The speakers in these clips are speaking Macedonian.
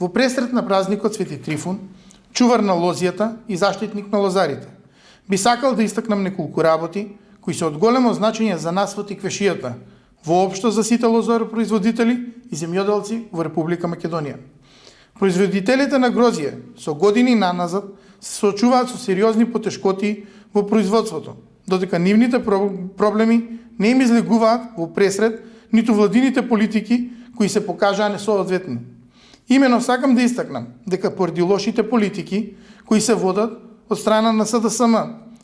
Во пресред на празникот Свети Трифун, чувар на лозијата и заштитник на лозарите, би сакал да истакнам неколку работи кои се од големо значење за нас во тиквешијата, воопшто за сите лозаропроизводители и земјоделци во Република Македонија. Производителите на грозје со години наназад се соочуваат со сериозни потешкоти во производството, додека нивните проблеми не им излегуваат во пресред ниту владините политики кои се покажаа несоодветни. Имено сакам да истакнам дека поради лошите политики кои се водат од страна на СДСМ,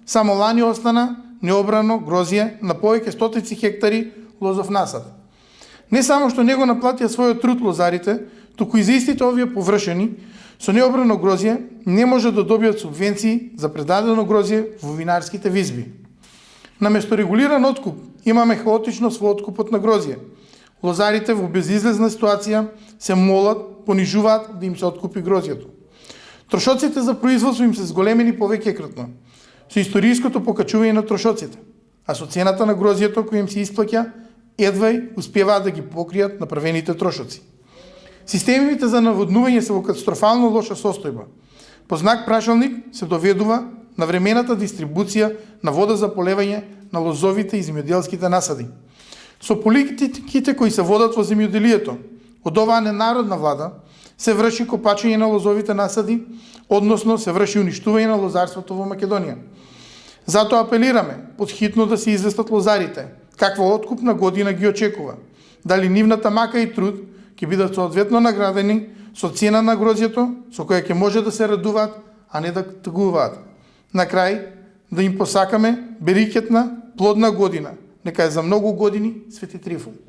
само лани остана необрано грозје на повеќе стотици хектари лозов насад. Не само што не го наплатија својот труд лозарите, туку и за истите овие површени со необрано грозје не може да добијат субвенции за предадено грозје во винарските визби. Наместо регулиран откуп, имаме хаотичност во откупот на грозје. Лозарите во безизлезна ситуација се молат, понижуваат да им се откупи грозјето. Трошоците за производство им се зголемени повеќекратно, со историското покачување на трошоците, а со цената на грозјето кој им се исплаќа, едвај успеваат да ги покријат направените трошоци. Системите за наводнување се во катастрофално лоша состојба. По знак прашалник се доведува на времената дистрибуција на вода за полевање на лозовите и земјоделските насади. Со политиките кои се водат во земјоделието, од оваа ненародна влада, се врши копачење на лозовите насади, односно се врши уништување на лозарството во Македонија. Затоа апелираме подхитно да се известат лозарите каква откупна година ги очекува, дали нивната мака и труд ќе бидат соодветно наградени со цена на грозјето со која ќе може да се радуваат, а не да тагуваат. На крај, да им посакаме берикетна, плодна година. Нека е за многу години Свети Трифун.